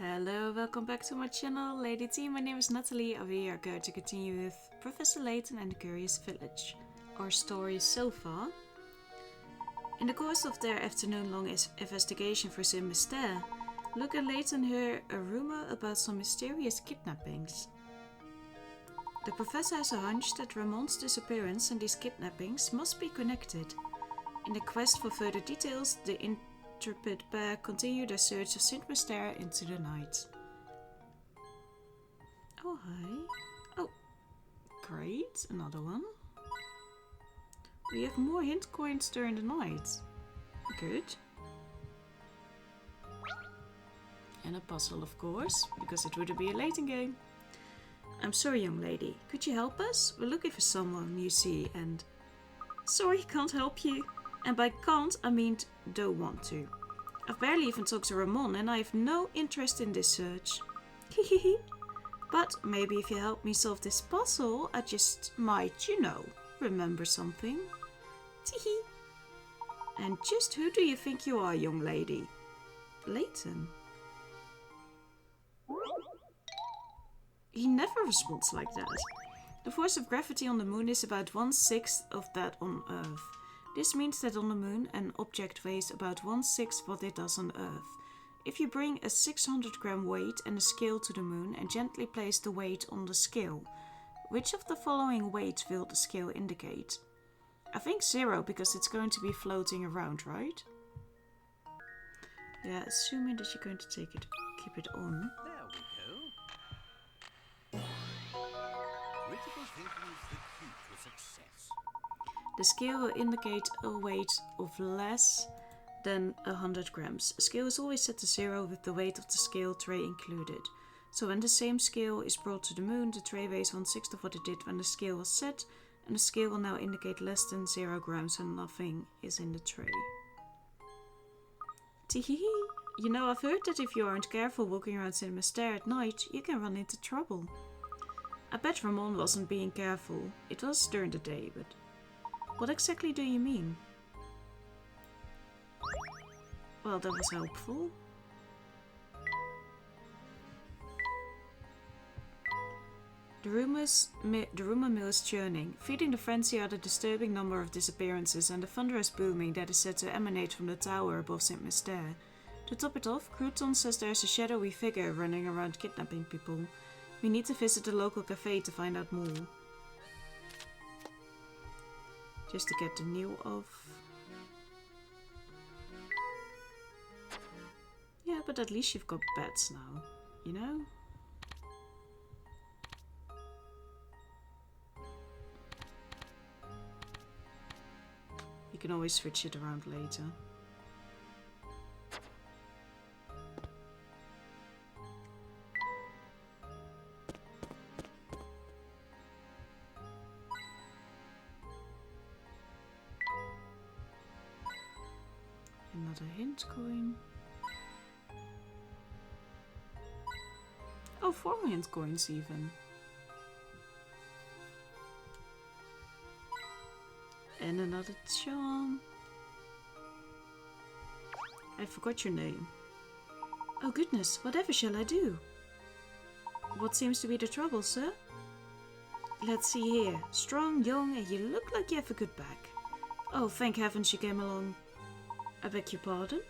Hello, welcome back to my channel, Lady T. My name is Natalie and we are going to continue with Professor Layton and the Curious Village. Our story so far. In the course of their afternoon-long investigation for some mystere, Luke and Layton hear a rumor about some mysterious kidnappings. The professor has a hunch that Ramon's disappearance and these kidnappings must be connected. In the quest for further details, the intrepid pair continue their search of Saint Mystere into the night. Oh, hi. Oh, great. Another one. We have more hint coins during the night. Good. And a puzzle, of course, because it wouldn't be a Layton game. I'm sorry, young lady. Could you help us? We're looking for someone, you see, and... Sorry, can't help you. And by can't, I mean don't want to. I've barely even talked to Ramon and I have no interest in this search. Hehehe. But maybe if you help me solve this puzzle, I just might, remember something. Teehee. And just who do you think you are, young lady? Layton. He never responds like that. The force of gravity on the moon is about 1/6 of that on Earth. This means that on the moon, an object weighs about 1/6 what it does on Earth. If you bring a 600-gram weight and a scale to the moon and gently place the weight on the scale, which of the following weights will the scale indicate? I think 0 because it's going to be floating around, right? Yeah, assuming that you're going to keep it on. There we go. Critical thinking is the key to success. The scale will indicate a weight of less than 100 grams. A scale is always set to 0 with the weight of the scale tray included. So when the same scale is brought to the moon, the tray weighs 1/6 of what it did when the scale was set, and the scale will now indicate less than 0 grams and nothing is in the tray. Teehee! I've heard that if you aren't careful walking around Saint Mystere at night, you can run into trouble. I bet Ramon wasn't being careful. It was during the day, but... What exactly do you mean? Well, that was helpful. The rumor mill is churning, feeding the frenzy are the disturbing number of disappearances and the thunderous booming that is said to emanate from the tower above Saint Mystere. To top it off, Crouton says there's a shadowy figure running around kidnapping people. We need to visit the local cafe to find out more. Just to get the nail off. Yeah, but at least you've got beds now, You can always switch it around later. Another hint coin. Oh, 4 hint coins even. And another charm. I forgot your name. Oh goodness, whatever shall I do? What seems to be the trouble, sir? Let's see here. Strong, young, and you look like you have a good back. Oh, thank heavens you came along. I beg your pardon?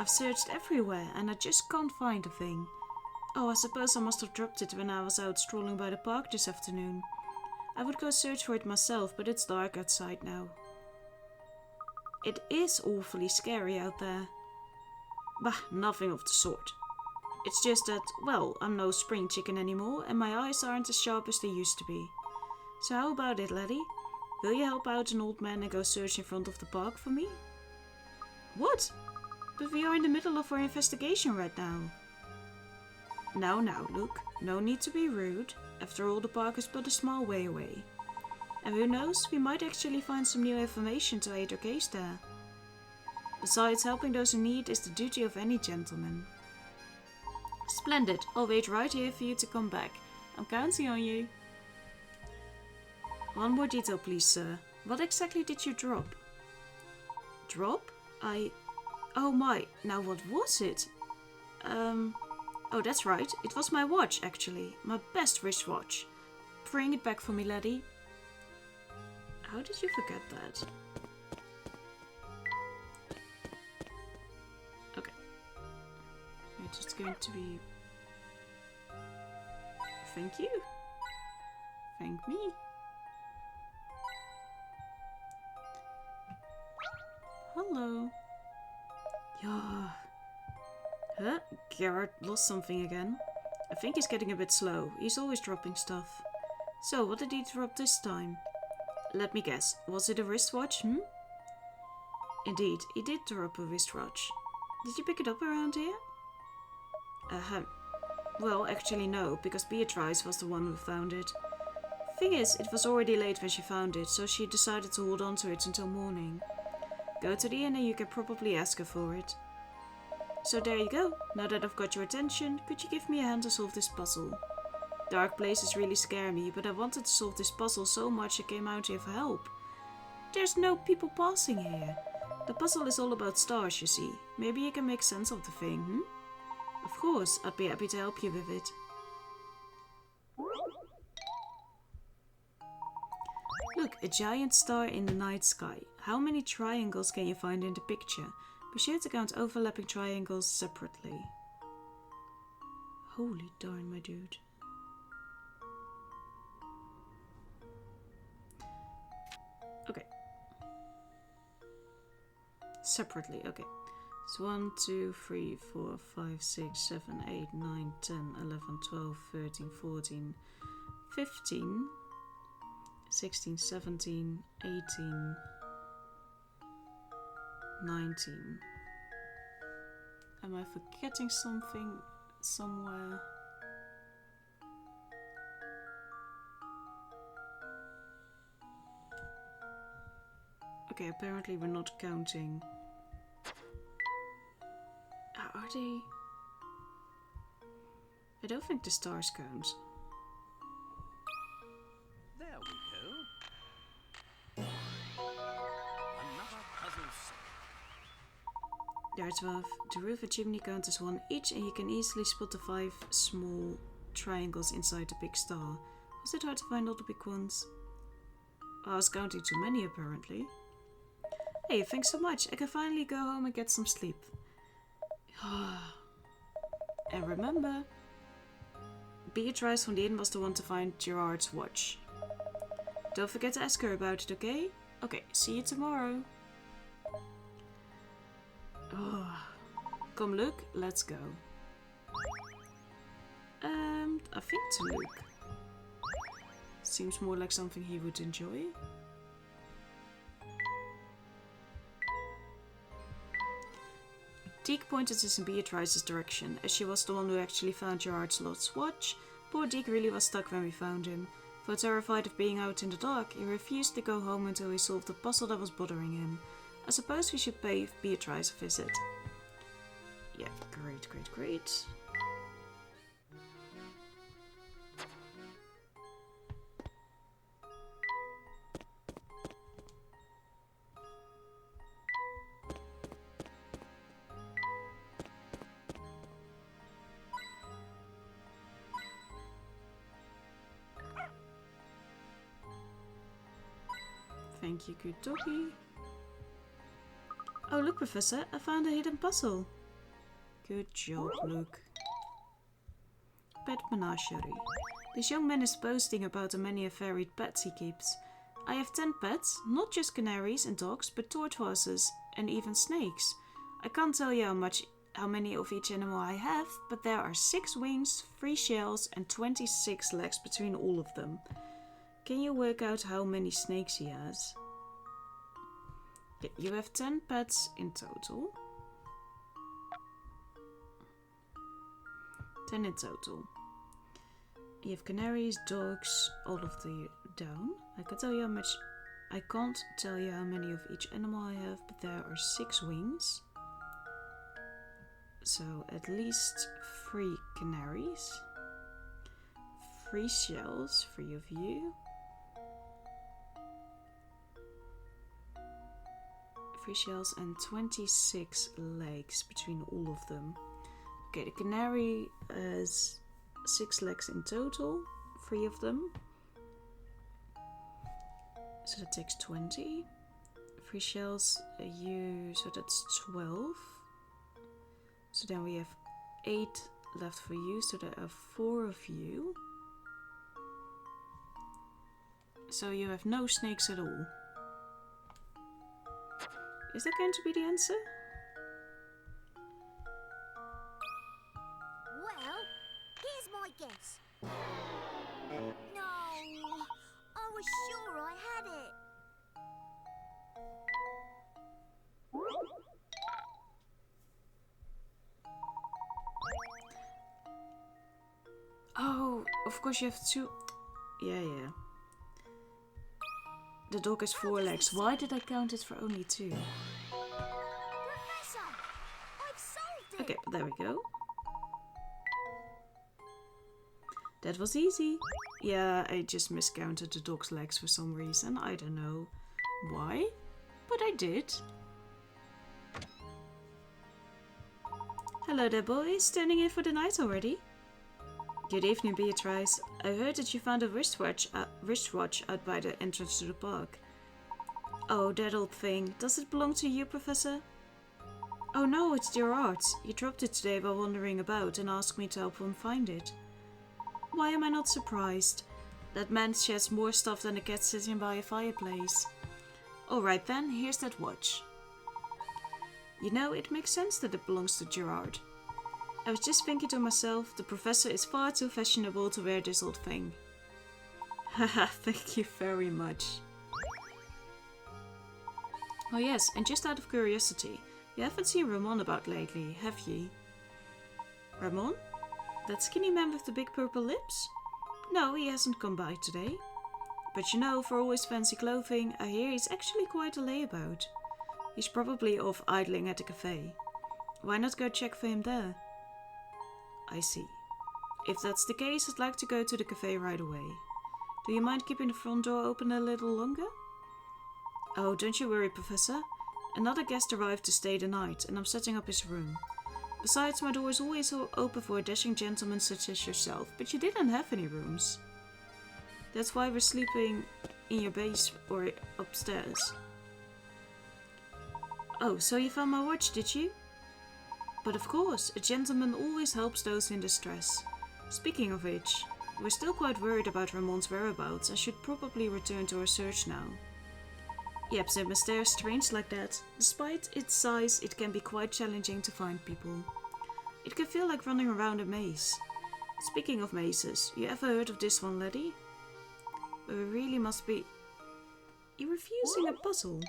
I've searched everywhere and I just can't find a thing. Oh, I suppose I must have dropped it when I was out strolling by the park this afternoon. I would go search for it myself, but it's dark outside now. It is awfully scary out there. Bah, nothing of the sort. It's just that, well, I'm no spring chicken anymore and my eyes aren't as sharp as they used to be. So how about it, laddie? Will you help out an old man and go search in front of the park for me? What? But we are in the middle of our investigation right now. Now, Luke. No need to be rude. After all, the park is but a small way away. And who knows, we might actually find some new information to aid our case there. Besides, helping those in need is the duty of any gentleman. Splendid. I'll wait right here for you to come back. I'm counting on you. One more detail, please, sir. What exactly did you drop? Drop? Oh my, now what was it? Oh, that's right. It was my watch, actually. My best wristwatch. Bring it back for me, laddie. How did you forget that? Okay. It's just going to be... Thank you. Thank me. Hello. Yeah. Huh? Garrett lost something again. I think he's getting a bit slow. He's always dropping stuff. So, what did he drop this time? Let me guess. Was it a wristwatch, Indeed, he did drop a wristwatch. Did you pick it up around here? Well, actually no, because Beatrice was the one who found it. Thing is, it was already late when she found it, so she decided to hold on to it until morning. Go to the inn and you can probably ask her for it. So there you go. Now that I've got your attention, could you give me a hand to solve this puzzle? Dark places really scare me, but I wanted to solve this puzzle so much I came out here for help. There's no people passing here. The puzzle is all about stars, you see. Maybe you can make sense of the thing, Of course, I'd be happy to help you with it. Look, a giant star in the night sky. How many triangles can you find in the picture? Be sure to count overlapping triangles separately. Holy darn, my dude. Okay. Separately, okay. It's 1, 2, 3, 4, 5, 6, 7, 8, 9, 10, 11, 12, 13, 14, 15, 16, 17, 18, 19. Am I forgetting something somewhere? Okay, apparently we're not counting. Are they? I don't think the stars count. There we go. Another puzzle solved. There are 12. The roof and chimney count as 1 each, and you can easily spot the 5 small triangles inside the big star. Was it hard to find all the big ones? I was counting too many, apparently. Hey, thanks so much. I can finally go home and get some sleep. And remember, Beatrice from the inn was the one to find Gerard's watch. Don't forget to ask her about it, okay? Okay, see you tomorrow. Come Luke, let's go. I think to Luke. Seems more like something he would enjoy. Deke pointed us in Beatrice's direction, as she was the one who actually found Gerard's lost watch. Poor Deke really was stuck when we found him. For terrified of being out in the dark, he refused to go home until he solved the puzzle that was bothering him. I suppose we should pay Beatrice a visit. Yeah, great, great, great. Thank you, good doggy. Oh, look, Professor, I found a hidden puzzle. Good job, Luke. Pet menagerie. This young man is boasting about the many varied pets he keeps. I have 10 pets, not just canaries and dogs, but tortoises and even snakes. I can't tell you how many of each animal I have, but there are 6 wings, 3 shells, and 26 legs between all of them. Can you work out how many snakes he has? You have 10 pets in total. 10 in total. You have canaries, dogs, all of the down. I can't tell you how many of each animal I have, but there are 6 wings. So at least 3 canaries. 3 shells, 3 of you. 3 shells and 26 legs between all of them. Okay, the canary has 6 legs in total, 3 of them. So that takes 20. 3 shells, so that's 12. So then we have 8 left for you, so there are 4 of you. So you have no snakes at all. Is that going to be the answer? Well, here's my guess. No, I was sure I had it. Oh, of course you have 2. Yeah. The dog has 4 legs. Why did I count it for only 2? Professor, I've solved it. Okay, there we go. That was easy. Yeah, I just miscounted the dog's legs for some reason. I don't know why, but I did. Hello there, boys. Standing in for the night already? Good evening, Beatrice. I heard that you found a wristwatch out by the entrance to the park. Oh, that old thing. Does it belong to you, Professor? Oh no, it's Gerard's. He dropped it today while wandering about and asked me to help him find it. Why am I not surprised? That man sheds more stuff than a cat sitting by a fireplace. Alright then, here's that watch. You know, it makes sense that it belongs to Gerard. I was just thinking to myself, the professor is far too fashionable to wear this old thing. Haha, thank you very much. Oh yes, and just out of curiosity, you haven't seen Ramon about lately, have ye? Ramon? That skinny man with the big purple lips? No, he hasn't come by today. But you know, for all his fancy clothing, I hear he's actually quite a layabout. He's probably off idling at the cafe. Why not go check for him there? I see. If that's the case, I'd like to go to the cafe right away. Do you mind keeping the front door open a little longer? Oh, don't you worry, Professor. Another guest arrived to stay the night, and I'm setting up his room. Besides, my door is always open for a dashing gentleman such as yourself, but you didn't have any rooms. That's why we're sleeping in your base or upstairs. Oh, so you found my watch, did you? But of course, a gentleman always helps those in distress. Speaking of which, we're still quite worried about Ramon's whereabouts and should probably return to our search now. Yep, so Mystere is strange like that. Despite its size, it can be quite challenging to find people. It can feel like running around a maze. Speaking of mazes, you ever heard of this one, laddie? We really must be... You're refusing a puzzle.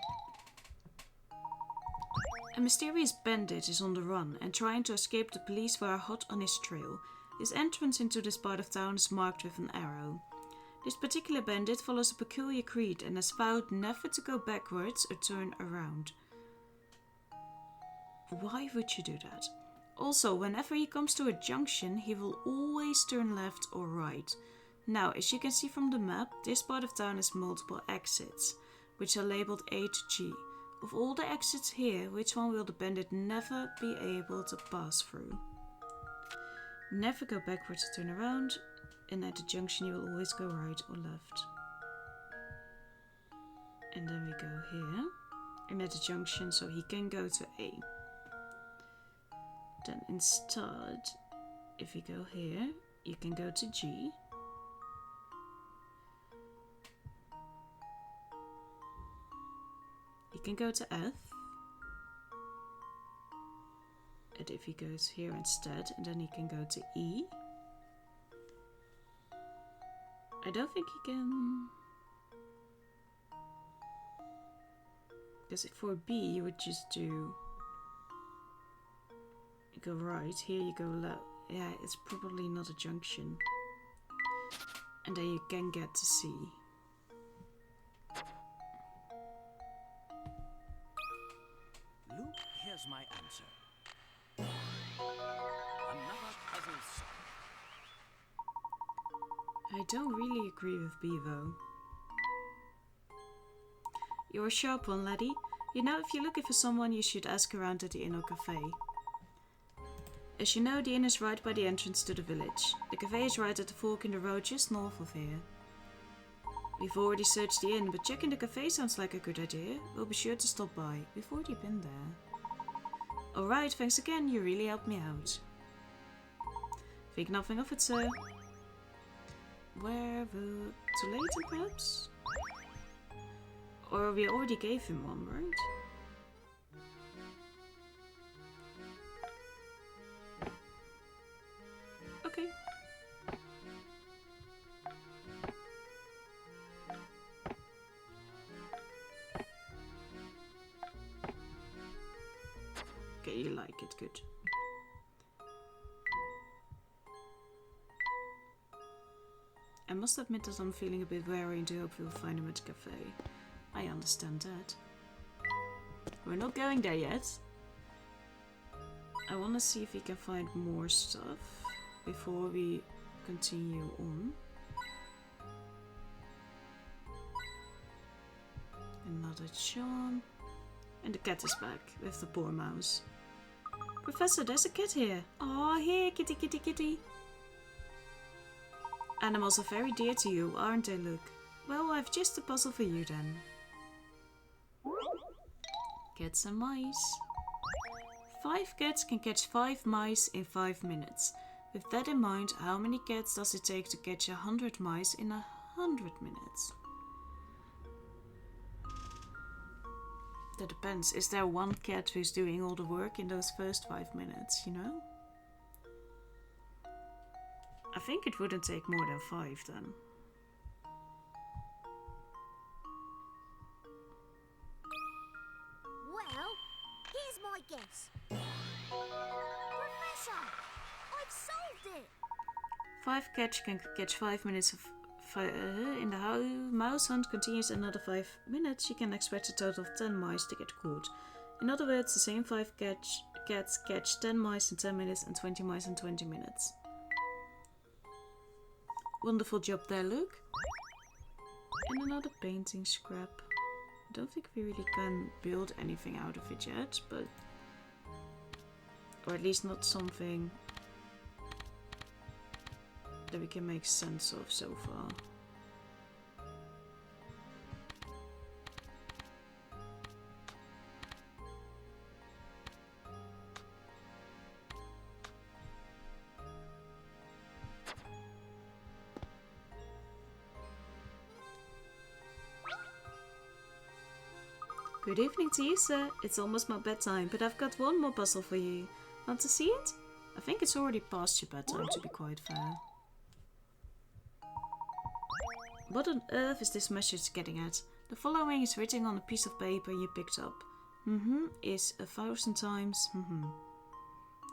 A mysterious bandit is on the run and trying to escape the police who are hot on his trail. His entrance into this part of town is marked with an arrow. This particular bandit follows a peculiar creed and has vowed never to go backwards or turn around. Why would you do that? Also, whenever he comes to a junction, he will always turn left or right. Now, as you can see from the map, this part of town has multiple exits, which are labeled A to G. Of all the exits here, which one will the bandit never be able to pass through? Never go backwards or turn around, and at the junction you will always go right or left. And then we go here, and at the junction so he can go to A. Then instead, if you go here, you can go to G. You can go to F. And if he goes here instead, and then he can go to E. I don't think he can... Because for B you would just do... You go right, here you go left. Yeah, it's probably not a junction. And then you can get to C. Luke, here's my answer. Another puzzle solved. I don't really agree with B though. You're a sharp one, laddie. You know, if you're looking for someone, you should ask around at the Inno Cafe. As you know, the inn is right by the entrance to the village. The cafe is right at the fork in the road just north of here. We've already searched the inn, but checking the cafe sounds like a good idea. We'll be sure to stop by. We've already been there. Alright, thanks again. You really helped me out. Think nothing of it, sir. Where will... to Layton, perhaps? Or we already gave him one, right? Okay. Okay, you like it, good. I must admit that I'm feeling a bit wary and hope we'll find him at the cafe. I understand that. We're not going there yet. I want to see if we can find more stuff before we continue on. Another charm. And the cat is back with the poor mouse. Professor, there's a cat here. Aw, here, kitty, kitty, kitty. Animals are very dear to you, aren't they, Luke? Well, I've just a puzzle for you then. Cats and mice. 5 cats can catch 5 mice in 5 minutes. With that in mind, how many cats does it take to catch 100 mice in 100 minutes? That depends. Is there one cat who's doing all the work in those first 5 minutes, you know? I think it wouldn't take more than 5 then. Well, here's my guess. Professor, I've solved it. 5 cats can catch 5 minutes of in the mouse hunt continues another 5 minutes. You can expect a total of 10 mice to get caught. In other words, the same 5 cats catch 10 mice in 10 minutes and 20 mice in 20 minutes. Wonderful job there, Luke. And another painting scrap. I don't think we really can build anything out of it yet, but... or at least not something that we can make sense of so far. Good evening to you, sir. It's almost my bedtime, but I've got one more puzzle for you. Want to see it? I think it's already past your bedtime, to be quite fair. What on earth is this message getting at? The following is written on a piece of paper you picked up. Is 1,000 times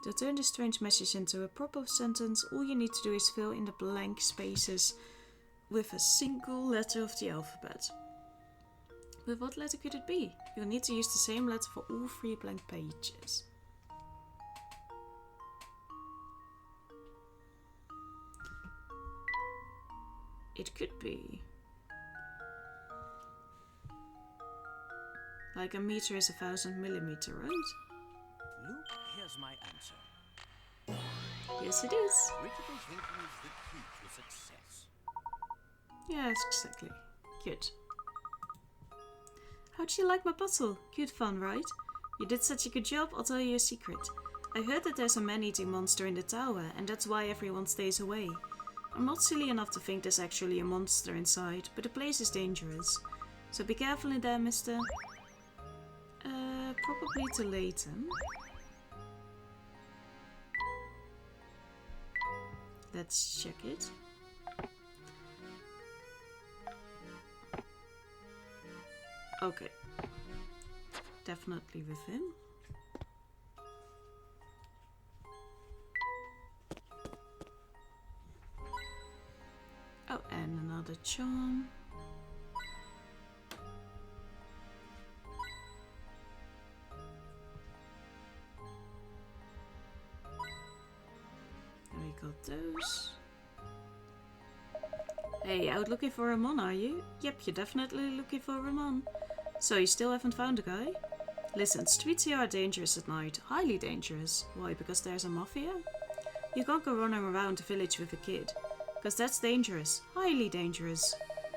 To turn this strange message into a proper sentence, all you need to do is fill in the blank spaces with a single letter of the alphabet. But what letter could it be? You'll need to use the same letter for all 3 blank pages. It could be like a meter is 1,000 millimeter, right? Luke, here's my answer. Yes, it is. Critical thinking is the key to success. Yes, exactly. Good. How'd you like my puzzle? Good fun, right? You did such a good job, I'll tell you a secret. I heard that there's a man-eating monster in the tower, and that's why everyone stays away. I'm not silly enough to think there's actually a monster inside, but the place is dangerous. So be careful in there, mister. Probably to Layton. Let's check it. Okay. Definitely with him. Oh, and another charm. And we got those. Hey, out looking for Ramon, are you? Yep, you're definitely looking for Ramon. So you still haven't found the guy? Listen, streets here are dangerous at night. Highly dangerous. Why? Because there's a mafia? You can't go running around the village with a kid. Because that's dangerous. Highly dangerous.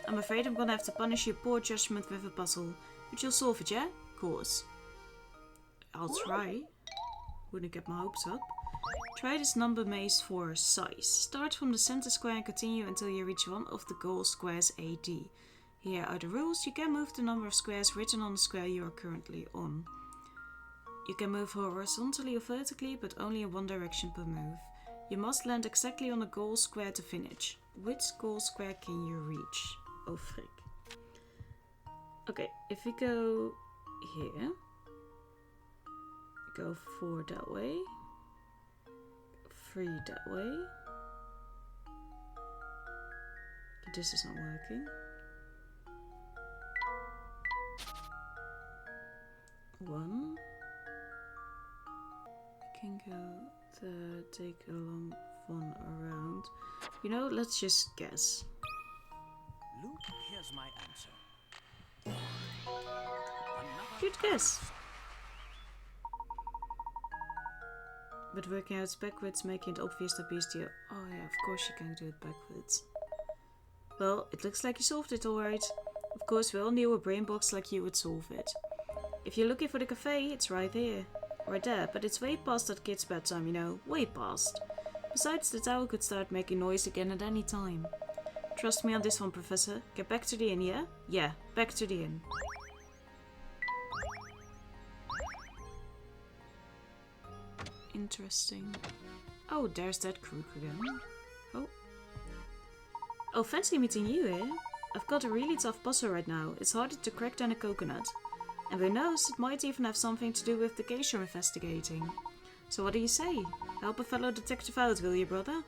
I'm afraid I'm gonna have to punish your poor judgment with a puzzle. But you'll solve it, yeah? Of course. I'll try. Wouldn't get my hopes up. Try this number maze for size. Start from the center square and continue until you reach one of the goal squares AD. Here are the rules. You can move the number of squares written on the square you are currently on. You can move horizontally or vertically, but only in one direction per move. You must land exactly on the goal square to finish. Which goal square can you reach? Oh frick. Okay, if we go here, go 4 that way, 3 that way. This is not working. 1. I can go take a long one around. You know, let's just guess. Luke, here's my answer. Good guess. But working out backwards, making it obvious that bestial. Oh yeah, of course you can do it backwards. Well, it looks like you solved it alright. Of course, we all knew a brain box like you would solve it. If you're looking for the cafe, it's right here. Right there, but it's way past that kid's bedtime, you know. Way past. Besides, the tower could start making noise again at any time. Trust me on this one, Professor. Get back to the inn, yeah? Yeah, back to the inn. Interesting. Oh, there's that crook again. Oh. Oh, fancy meeting you here. I've got a really tough puzzle right now. It's harder to crack than a coconut. And who knows, it might even have something to do with the case you're investigating. So what do you say? Help a fellow detective out, will you, brother?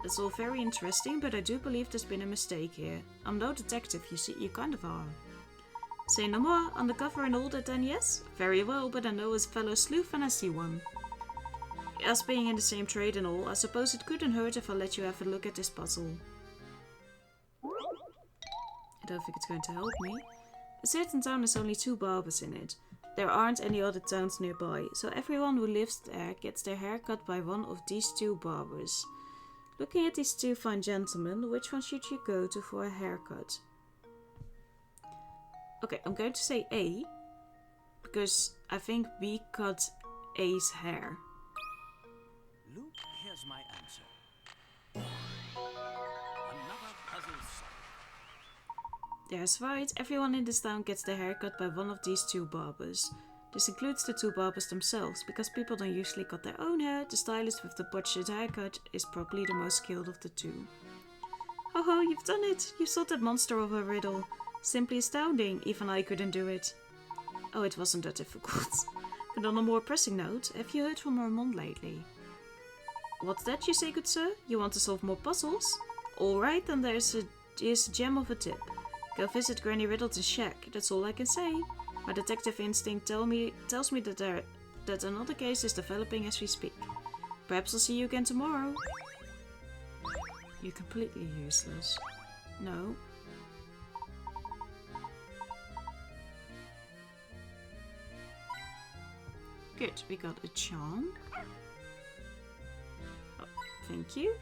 That's all very interesting, but I do believe there's been a mistake here. I'm no detective, you see, you kind of are. Say no more, undercover and all that then, yes? Very well, but I know a fellow sleuth and I see one. Us being in the same trade and all, I suppose it couldn't hurt if I let you have a look at this puzzle. I don't think it's going to help me. A certain town has only 2 barbers in it. There aren't any other towns nearby, so everyone who lives there gets their hair cut by one of these 2 barbers. Looking at these 2 fine gentlemen, which one should you go to for a haircut? Okay, I'm going to say A, because I think B cut A's hair. Luke, here's my answer. Another puzzle solved. That's right, everyone in this town gets their hair cut by one of these 2 barbers. This includes the 2 barbers themselves, because people don't usually cut their own hair. The stylist with the butchered haircut is probably the most skilled of the 2. Ho ho, you've done it! You solved that monster of a riddle. Simply astounding, even I couldn't do it. Oh, it wasn't that difficult. But on a more pressing note, have you heard from Ramon lately? What's that you say, good sir? You want to solve more puzzles? Alright, then here's a gem of a tip. Go visit Granny Riddleton's shack, that's all I can say. My detective instinct tells me that another case is developing as we speak. Perhaps I'll see you again tomorrow. You're completely useless. No. Good, we got a charm. Oh, thank you.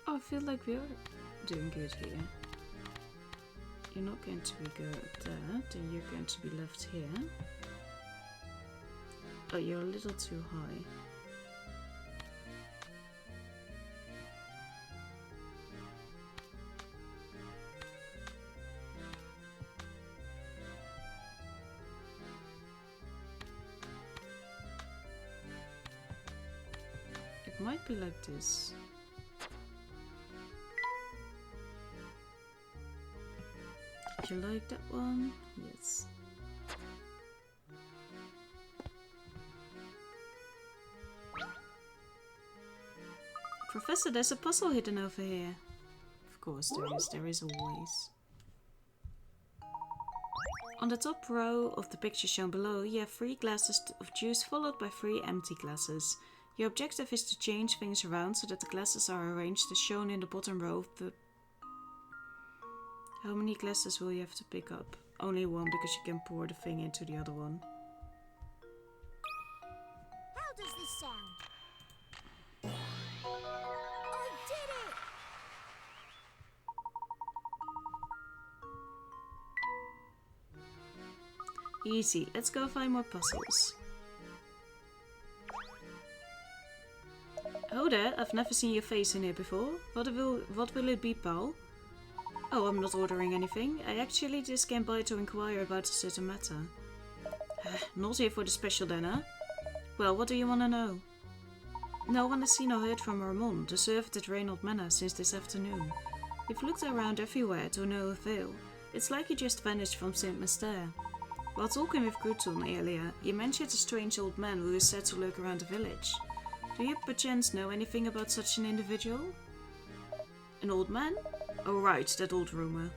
Oh, I feel like we're doing good here. You're not going to be good at that, and you're going to be left here. Oh, you're a little too high. It might be like this. Do you like that one? Yes. Professor, there's a puzzle hidden over here. Of course there is always. On the top row of the picture shown below, you have 3 glasses of juice followed by 3 empty glasses. Your objective is to change things around so that the glasses are arranged as shown in the bottom row of the... How many glasses will you have to pick up? Only 1, because you can pour the thing into the other one. How does this sound? I did it! Easy, let's go find more puzzles. Oh there, I've never seen your face in here before. What will it be, pal? Oh, I'm not ordering anything. I actually just came by to inquire about a certain matter. Not here for the special then, huh? Well, what do you want to know? No one has seen or heard from Ramon, the servant at Reynolds Manor, since this afternoon. We've looked around everywhere to no avail. It's like he just vanished from St. Mester. While talking with Gruton earlier, you mentioned a strange old man who is said to lurk around the village. Do you perchance know anything about such an individual? An old man? Oh right, that old rumor.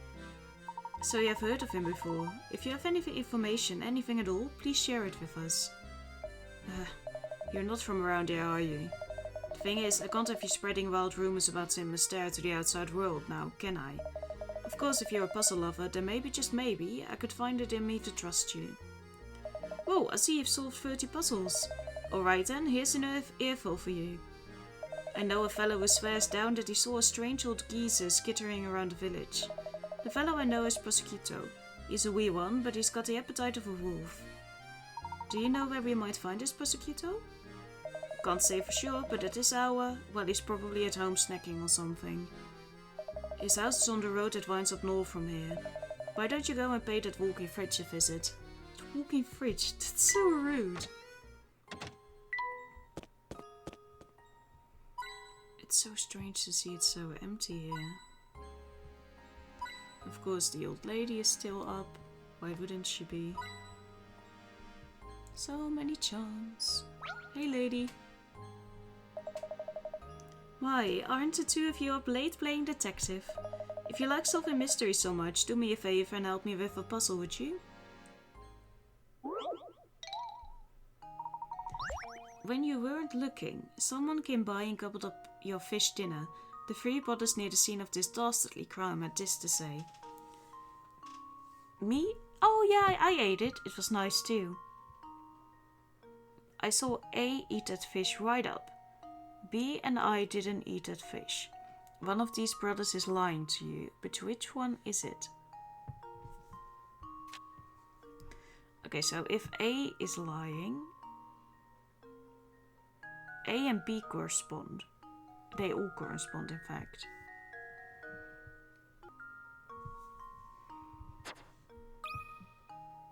So you have heard of him before. If you have any information, anything at all, please share it with us. You're not from around here, are you? The thing is, I can't have you spreading wild rumors about St. Mester to the outside world now, can I? Of course, if you're a puzzle lover, then maybe, just maybe, I could find it in me to trust you. Whoa, I see you've solved 30 puzzles. Alright then, here's an earful for you. I know a fellow who swears down that he saw a strange old geezer skittering around the village. The fellow I know is Prosciutto. He's a wee one, but he's got the appetite of a wolf. Do you know where we might find this Prosciutto? Can't say for sure, but at this hour, well, he's probably at home snacking or something. His house is on the road that winds up north from here. Why don't you go and pay that walking fridge a visit? Walking fridge? That's so rude. It's so strange to see it so empty here. Of course, the old lady is still up. Why wouldn't she be? So many charms. Hey, lady. Why, aren't the two of you up late playing detective? If you like solving mysteries so much, do me a favor and help me with a puzzle, would you? When you weren't looking, someone came by and gobbled up your fish dinner. The 3 brothers near the scene of this dastardly crime had this to say. Me? Oh yeah, I ate it. It was nice too. I saw A eat that fish right up. B and I didn't eat that fish. One of these brothers is lying to you, but which one is it? Okay, so if A is lying, A and B correspond. They all correspond, in fact.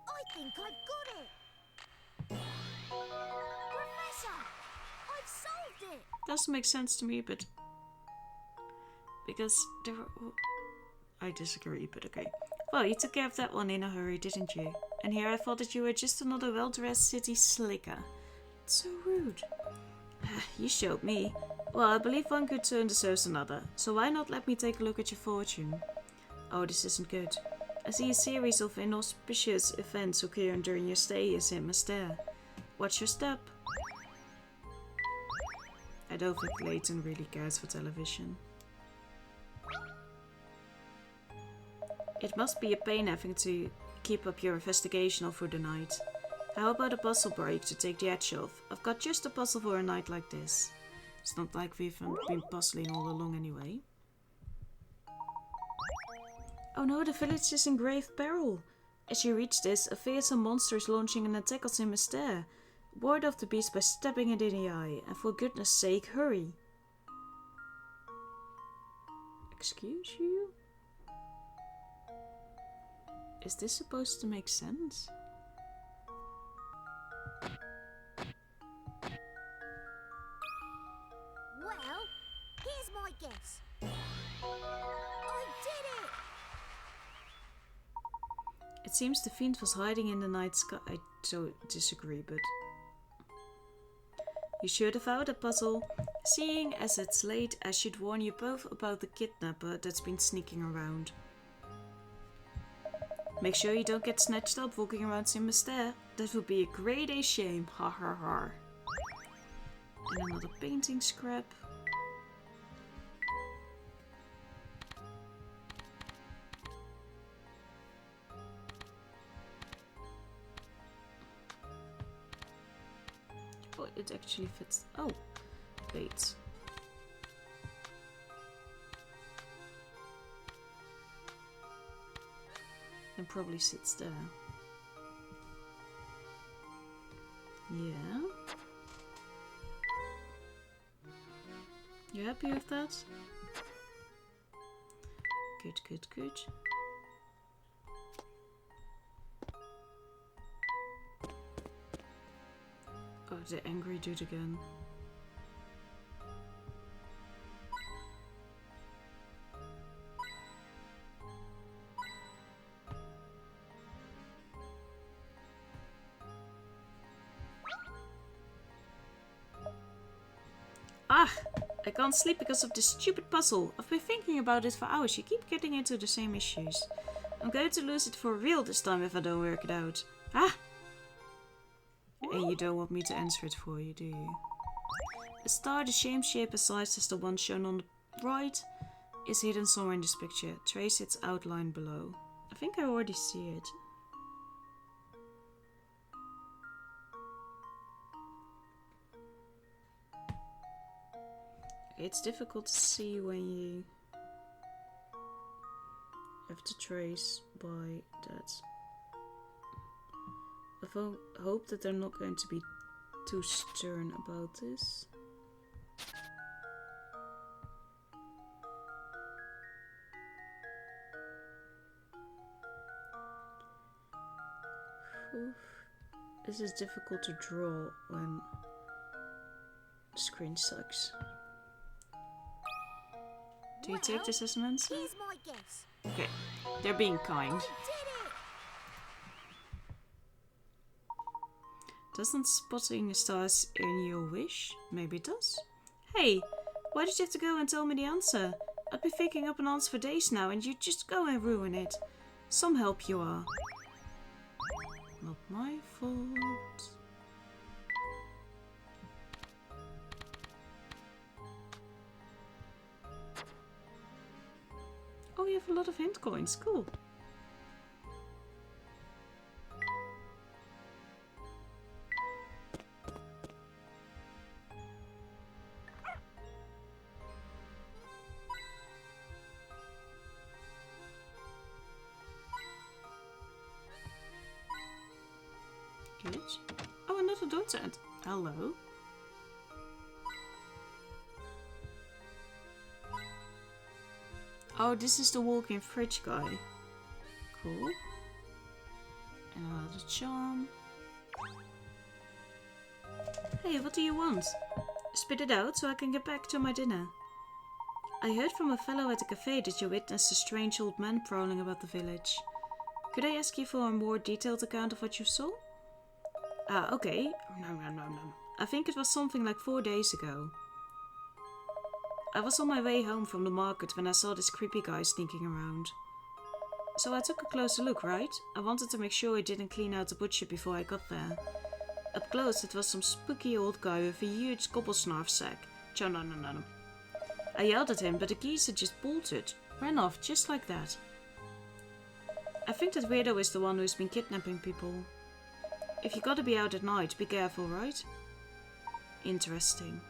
I think I've got it! Professor! I've solved it! Doesn't make sense to me, but... Because there were... I disagree, but okay. Well, you took care of that one in a hurry, didn't you? And here I thought that you were just another well-dressed city slicker. It's so rude. You showed me. Well, I believe one good turn deserves another, so why not let me take a look at your fortune? Oh, this isn't good. I see a series of inauspicious events occurring during your stay in St. Mester. Watch your step. I don't think Layton really cares for television. It must be a pain having to keep up your investigation for the night. How about a puzzle break to take the edge off? I've got just a puzzle for a night like this. It's not like we've been puzzling all along anyway. Oh no, the village is in grave peril. As you reach this, a fearsome monster is launching an attack on St. Mester. Ward off the beast by stabbing it in the eye, and for goodness sake, hurry. Excuse you? Is this supposed to make sense? Well, here's my guess. I did it! It seems the fiend was hiding in the night sky. I don't disagree, but... You should have found a puzzle. Seeing as it's late, I should warn you both about the kidnapper that's been sneaking around. Make sure you don't get snatched up walking around Simba's there. That would be a great A shame. Ha ha ha. And another painting scrap. Oh, it actually fits. Oh, wait. And probably sits there. Yeah. You happy with that? Good, good, good. Oh, the angry dude again. Ah! I can't sleep because of this stupid puzzle. I've been thinking about it for hours. You keep getting into the same issues. I'm going to lose it for real this time if I don't work it out. Ah! And you don't want me to answer it for you, do you? A star the same shape and size as the one shown on the right is hidden somewhere in this picture. Trace its outline below. I think I already see it. It's difficult to see when you have to trace by that. I hope that they're not going to be too stern about this. Oof. This is difficult to draw when the screen sucks. Do you take this as an answer? Here's my guess. Okay, they're being kind. I did it! Doesn't spotting the stars earn you a wish? Maybe it does. Hey, why did you have to go and tell me the answer? I've been thinking up an answer for days now and you just go and ruin it. Some help you are. Not my fault. Oh, you have a lot of hint coins. Cool. Good. Oh, another donut. Hello. Oh, this is the walking fridge guy. Cool. And another charm. Hey, what do you want? Spit it out so I can get back to my dinner. I heard from a fellow at the cafe that you witnessed a strange old man prowling about the village. Could I ask you for a more detailed account of what you saw? Ah, okay. No. I think it was something like 4 days ago. I was on my way home from the market when I saw this creepy guy sneaking around. So I took a closer look, right? I wanted to make sure he didn't clean out the butcher before I got there. Up close it was some spooky old guy with a huge gobblesnarf sack. No. I yelled at him, but the geezer just bolted. Ran off just like that. I think that weirdo is the one who's been kidnapping people. If you gotta be out at night, be careful, right? Interesting.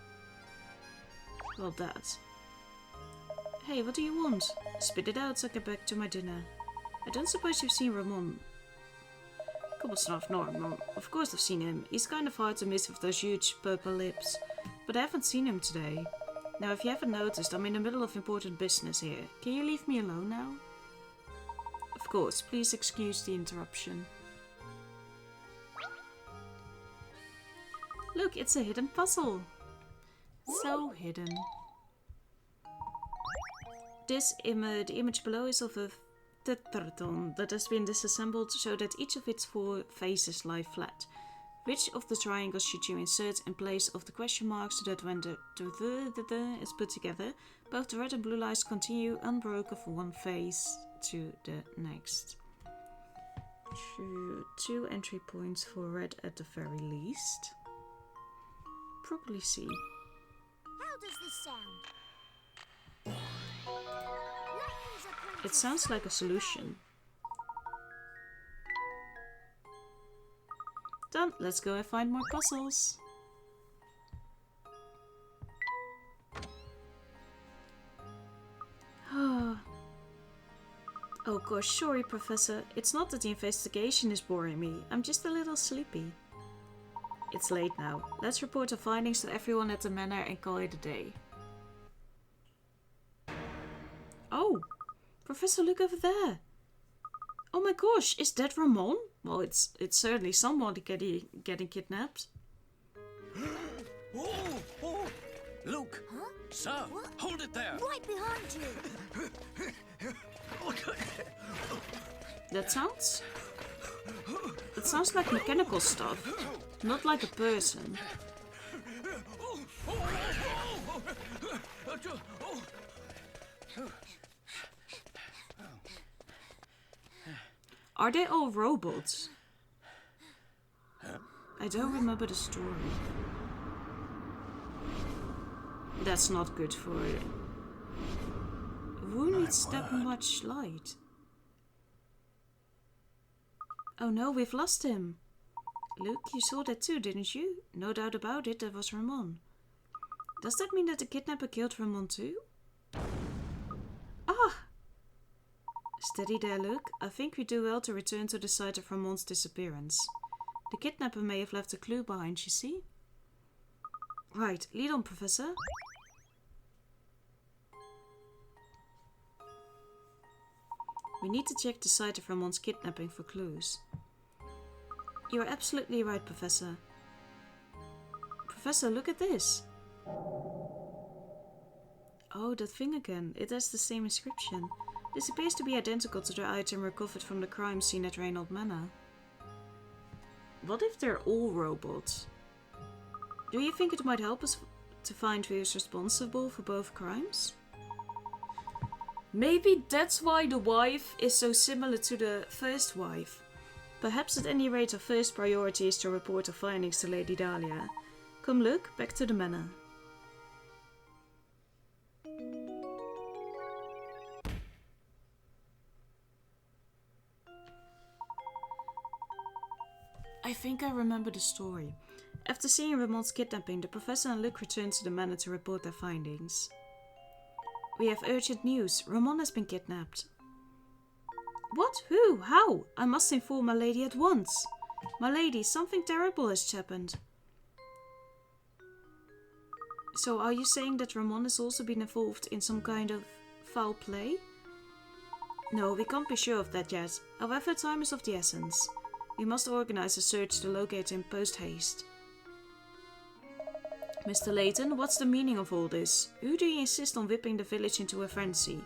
Well, that. Hey, what do you want? Spit it out so I get back to my dinner. I don't suppose you've seen Ramon. Gobblesnuff, no. Of course I've seen him. He's kind of hard to miss with those huge purple lips. But I haven't seen him today. Now, if you haven't noticed, I'm in the middle of important business here. Can you leave me alone now? Of course, please excuse the interruption. Look, it's a hidden puzzle. So hidden. The image below is of a tetraton that has been disassembled so that each of its 4 faces lie flat. Which of the triangles should you insert in place of the question mark so that when the is put together, both the red and blue lines continue unbroken from one face to the next? Two entry points for red at the very least. Probably C. How does this sound? Layton's apprentice. It sounds like a solution. Done. Let's go and find more puzzles. Oh gosh, sorry Professor. It's not that the investigation is boring me. I'm just a little sleepy. It's late now. Let's report the findings to everyone at the manor and call it a day. Oh! Professor, look over there! Oh my gosh, is that Ramon? Well, it's certainly somebody getting kidnapped. Oh! Luke! Huh? Sir! What? Hold it there! Right behind you. That sounds like mechanical stuff, not like a person. Are they all robots? I don't remember the story. That's not good for it. Who needs that much light? Oh no, we've lost him. Luke, you saw that too, didn't you? No doubt about it, that was Ramon. Does that mean that the kidnapper killed Ramon too? Ah! Steady there, Luke. I think we do well to return to the site of Ramon's disappearance. The kidnapper may have left a clue behind, you see? Right, lead on, Professor. We need to check the site of Ramon's kidnapping for clues. You are absolutely right, Professor. Professor, look at this. Oh, that thing again. It has the same inscription. This appears to be identical to the item recovered from the crime scene at Reynold Manor. What if they're all robots? Do you think it might help us to find who is responsible for both crimes? Maybe that's why the wife is so similar to the first wife. Perhaps at any rate our first priority is to report our findings to Lady Dahlia. Come look, back to the manor. I think I remember the story. After seeing Ramon's kidnapping, the Professor and Luke returned to the manor to report their findings. We have urgent news. Ramon has been kidnapped. What? Who? How? I must inform my lady at once. My lady, something terrible has happened. So are you saying that Ramon has also been involved in some kind of foul play? No, we can't be sure of that yet. However, time is of the essence. We must organize a search to locate him post-haste. Mr. Layton, what's the meaning of all this? Who do you insist on whipping the village into a frenzy?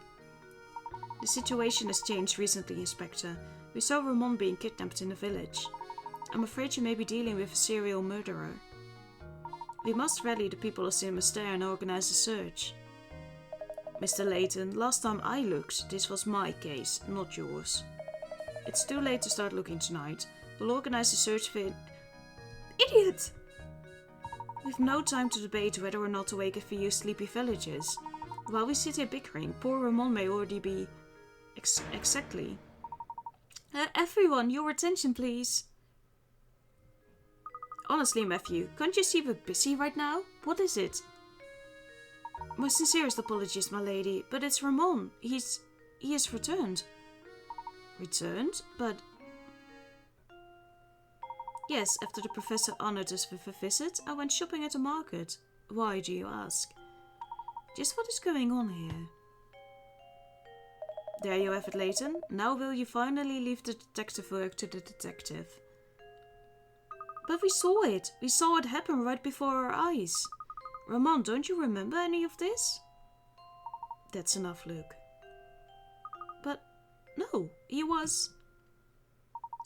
The situation has changed recently, Inspector. We saw Ramon being kidnapped in the village. I'm afraid you may be dealing with a serial murderer. We must rally the people of Sinister and organize a search. Mr. Layton, last time I looked, this was my case, not yours. It's too late to start looking tonight. We'll organize a search for... Idiot! We've no time to debate whether or not to wake a few sleepy villagers. While we sit here bickering, poor Ramon may already be... Exactly. Everyone, your attention please. Honestly, Matthew, can't you see we're busy right now? What is it? My sincerest apologies, my lady, but it's Ramon. He has returned. Returned? But... Yes, after the Professor honored us with a visit, I went shopping at the market. Why, do you ask? Just what is going on here? There you have it, Layton. Now will you finally leave the detective work to the detective? But we saw it. We saw it happen right before our eyes. Ramon, don't you remember any of this? That's enough, Luke. But, no, he was...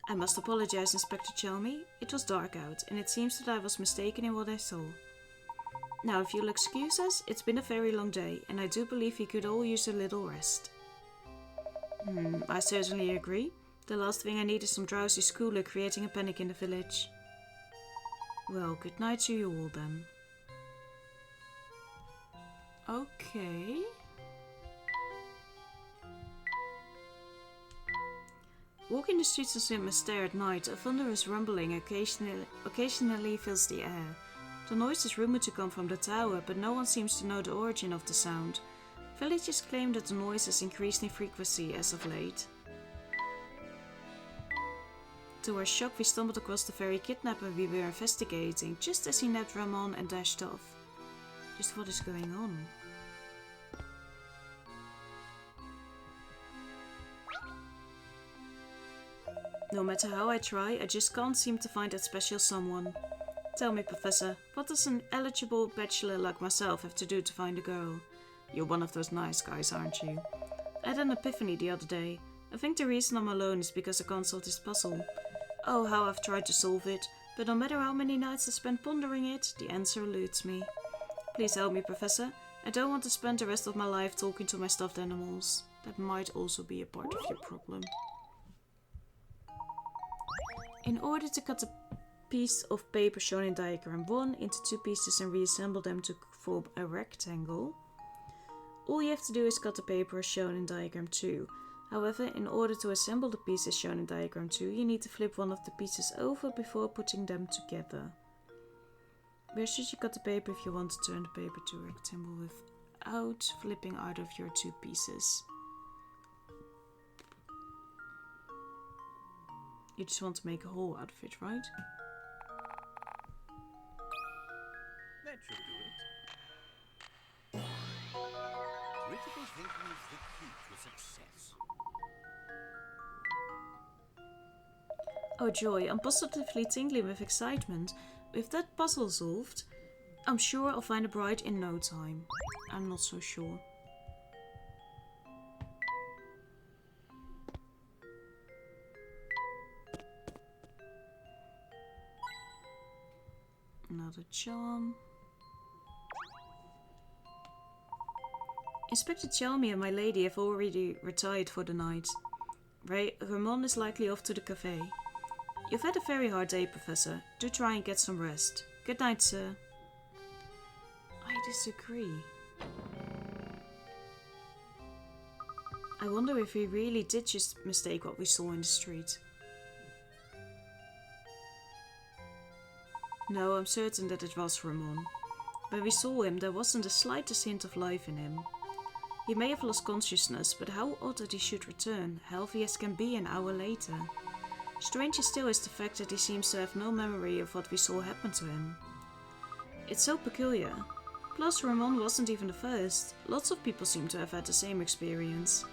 I must apologize, Inspector Chelmy. It was dark out, and it seems that I was mistaken in what I saw. Now, if you'll excuse us, it's been a very long day, and I do believe we could all use a little rest. I certainly agree. The last thing I need is some drowsy schooler creating a panic in the village. Well, good night to you all then. Okay. Walking the streets of St. Mystere at night, a thunderous rumbling occasionally fills the air. The noise is rumored to come from the tower, but no one seems to know the origin of the sound. Villagers claim that the noise has increased in frequency as of late. To our shock, we stumbled across the very kidnapper we were investigating, just as he nabbed Ramon and dashed off. Just what is going on? No matter how I try, I just can't seem to find that special someone. Tell me, Professor, what does an eligible bachelor like myself have to do to find a girl? You're one of those nice guys, aren't you? I had an epiphany the other day. I think the reason I'm alone is because I can't solve this puzzle. Oh, how I've tried to solve it, but no matter how many nights I spend pondering it, the answer eludes me. Please help me, Professor. I don't want to spend the rest of my life talking to my stuffed animals. That might also be a part of your problem. In order to cut a piece of paper shown in diagram 1 into 2 pieces and reassemble them to form a rectangle, all you have to do is cut the paper as shown in diagram 2. However, in order to assemble the pieces shown in diagram 2, you need to flip one of the pieces over before putting them together. Where should you cut the paper if you want to turn the paper to a rectangle without flipping out of your 2 pieces? You just want to make a hole out of it, right? That should do it. Critical thinking is the key to success. Oh joy, I'm positively tingling with excitement. With that puzzle solved, I'm sure I'll find a bride in no time. I'm not so sure. Another charm. Inspector Chalmy and my lady have already retired for the night. Ramon is likely off to the cafe. You've had a very hard day, Professor. Do try and get some rest. Good night, sir. I disagree. I wonder if we really did just mistake what we saw in the street. No, I'm certain that it was Ramon. When we saw him, there wasn't the slightest hint of life in him. He may have lost consciousness, but how odd that he should return, healthy as can be an hour later. Stranger still is the fact that he seems to have no memory of what we saw happen to him. It's so peculiar. Plus, Ramon wasn't even the first. Lots of people seem to have had the same experience.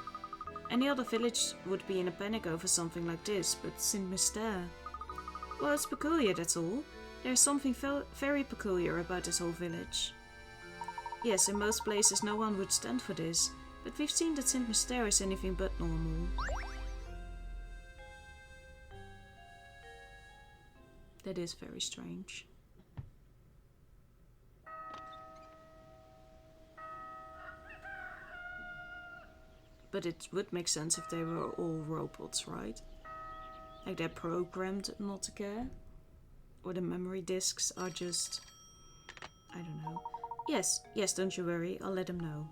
Any other village would be in a panic over something like this, but St. Mystere. Well, it's peculiar, that's all. There's something very peculiar about this whole village. Yes, in most places no one would stand for this, but we've seen that St. Mystere is anything but normal. That is very strange. But it would make sense if they were all robots, right? Like they're programmed not to care? Or the memory disks are just... I don't know. Yes, don't you worry, I'll let him know.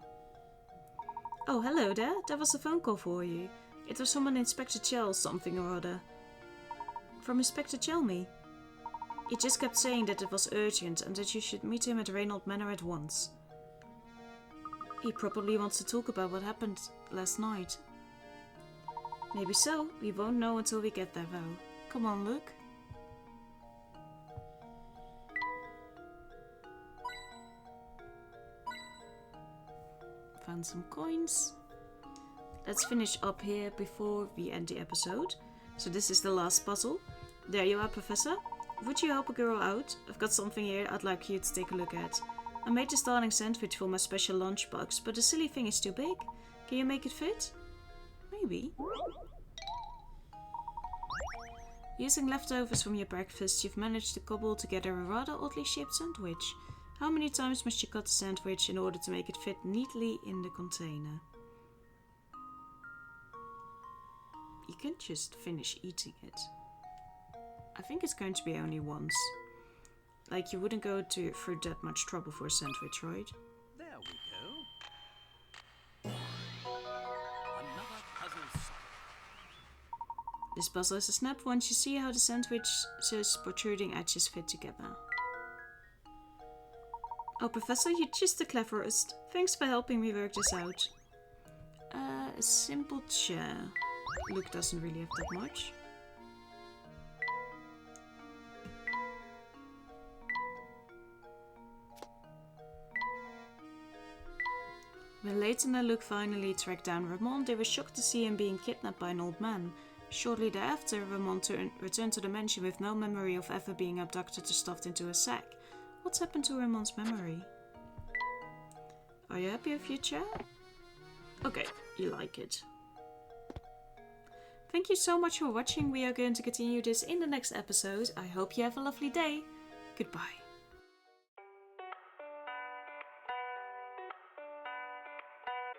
Oh, hello there, there was a phone call for you. It was someone Inspector Chell something or other. From Inspector Chelmy. He just kept saying that it was urgent and that you should meet him at Reynold Manor at once. He probably wants to talk about what happened last night. Maybe so, we won't know until we get there though. Come on, Luke. Found some coins. Let's finish up here before we end the episode. So this is the last puzzle. There you are, Professor. Would you help a girl out? I've got something here I'd like you to take a look at. I made this darling sandwich for my special lunchbox, but the silly thing is too big. Can you make it fit? Maybe. Using leftovers from your breakfast, you've managed to cobble together a rather oddly shaped sandwich. How many times must you cut the sandwich in order to make it fit neatly in the container? You can just finish eating it. I think it's going to be only once. Like, you wouldn't go through that much trouble for a sandwich, right? There we go. Another puzzle solved. This puzzle is a snap once you see how the sandwich's protruding edges fit together. Oh, Professor, you're just the cleverest. Thanks for helping me work this out. A simple chair. Luke doesn't really have that much. When Layton and Luke finally tracked down Ramon, they were shocked to see him being kidnapped by an old man. Shortly thereafter, Ramon returned to the mansion with no memory of ever being abducted or stuffed into a sack. What's happened to Ramon's memory? Are you happy with your chair? Okay, you like it. Thank you so much for watching. We are going to continue this in the next episode. I hope you have a lovely day. Goodbye.